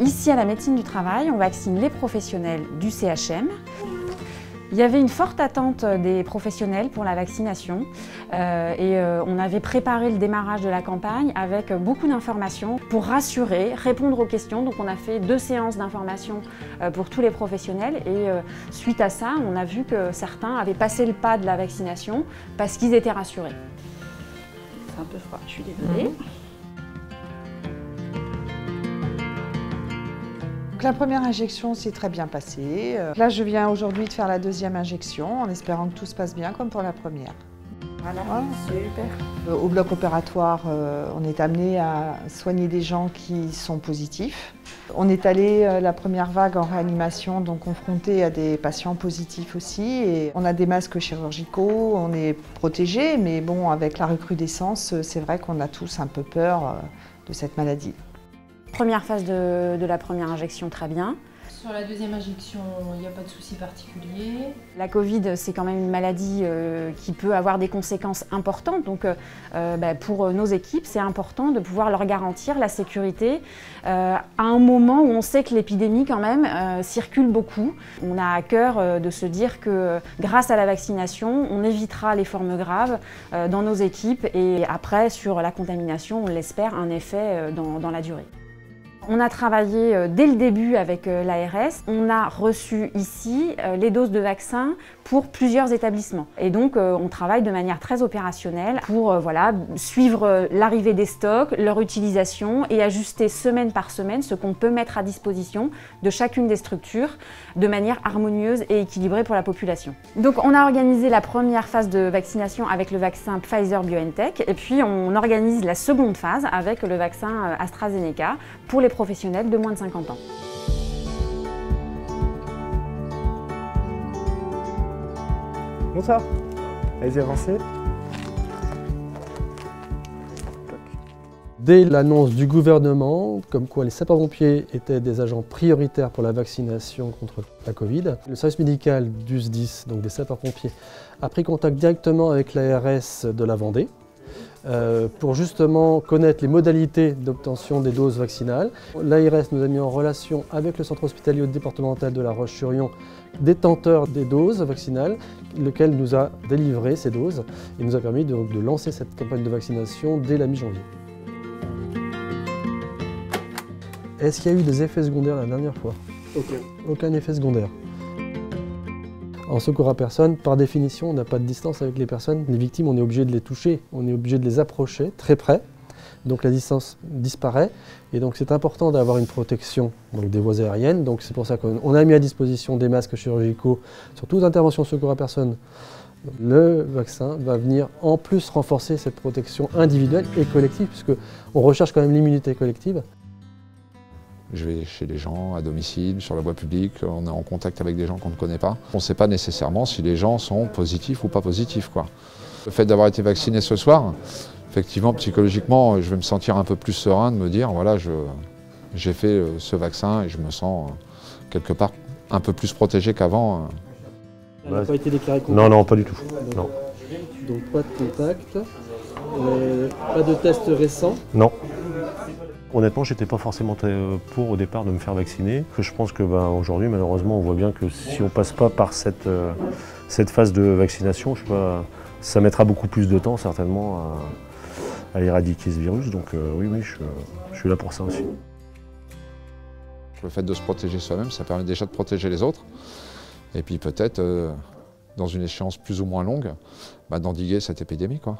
Ici, à la médecine du travail, on vaccine les professionnels du CHM. Il y avait une forte attente des professionnels pour la vaccination on avait préparé le démarrage de la campagne avec beaucoup d'informations pour rassurer, répondre aux questions. Donc on a fait 2 séances d'information pour tous les professionnels suite à ça, on a vu que certains avaient passé le pas de la vaccination parce qu'ils étaient rassurés. C'est un peu froid, je suis désolée. Donc la première injection s'est très bien passée. Là, je viens aujourd'hui de faire la 2e injection en espérant que tout se passe bien comme pour la première. Voilà, super. Au bloc opératoire, on est amené à soigner des gens qui sont positifs. On est allé la première vague en réanimation, donc confronté à des patients positifs aussi. Et on a des masques chirurgicaux, on est protégés, mais bon, avec la recrudescence, c'est vrai qu'on a tous un peu peur de cette maladie. Première phase de la première injection, très bien. Sur la 2e injection, il n'y a pas de souci particulier. La Covid, c'est quand même une maladie qui peut avoir des conséquences importantes. Donc pour nos équipes, c'est important de pouvoir leur garantir la sécurité à un moment où on sait que l'épidémie quand même circule beaucoup. On a à cœur de se dire que grâce à la vaccination, on évitera les formes graves dans nos équipes et après sur la contamination, on l'espère, un effet dans la durée. On a travaillé dès le début avec l'ARS. On a reçu ici les doses de vaccins pour plusieurs établissements. Et donc on travaille de manière très opérationnelle pour suivre l'arrivée des stocks, leur utilisation et ajuster semaine par semaine ce qu'on peut mettre à disposition de chacune des structures de manière harmonieuse et équilibrée pour la population. Donc on a organisé la première phase de vaccination avec le vaccin Pfizer-BioNTech et puis on organise la seconde phase avec le vaccin AstraZeneca pour les professionnels de moins de 50 ans. Bonsoir, allez-y, avancez. Dès l'annonce du gouvernement, comme quoi les sapeurs-pompiers étaient des agents prioritaires pour la vaccination contre la Covid, le service médical du SDIS, donc des sapeurs-pompiers, a pris contact directement avec l'ARS de la Vendée pour justement connaître les modalités d'obtention des doses vaccinales. L'ARS nous a mis en relation avec le centre hospitalier départemental de La Roche-sur-Yon, détenteur des doses vaccinales, lequel nous a délivré ces doses et nous a permis de lancer cette campagne de vaccination dès la mi-janvier. Est-ce qu'il y a eu des effets secondaires la dernière fois? Aucun effet secondaire. En secours à personne, par définition, on n'a pas de distance avec les personnes. Les victimes, on est obligé de les toucher, on est obligé de les approcher très près. Donc la distance disparaît. Et donc c'est important d'avoir une protection des voies aériennes. Donc c'est pour ça qu'on a mis à disposition des masques chirurgicaux sur toute intervention secours à personne. Le vaccin va venir en plus renforcer cette protection individuelle et collective, puisqu'on recherche quand même l'immunité collective. Je vais chez les gens, à domicile, sur la voie publique, on est en contact avec des gens qu'on ne connaît pas. On ne sait pas nécessairement si les gens sont positifs ou pas positifs, quoi. Le fait d'avoir été vacciné ce soir, effectivement, psychologiquement, je vais me sentir un peu plus serein de me dire, voilà, j'ai fait ce vaccin et je me sens quelque part un peu plus protégé qu'avant. Elle n'a pas été déclarée contact? Non, non, pas du tout. Non. Donc pas de contact, pas de test récent? Non. Honnêtement, j'étais pas forcément pour au départ de me faire vacciner. Je pense que aujourd'hui, malheureusement, on voit bien que si on passe pas par cette phase de vaccination, je sais pas, ça mettra beaucoup plus de temps certainement à éradiquer ce virus. Donc oui, je suis là pour ça aussi. Le fait de se protéger soi-même, ça permet déjà de protéger les autres. Et puis peut-être, dans une échéance plus ou moins longue, d'endiguer cette épidémie, quoi.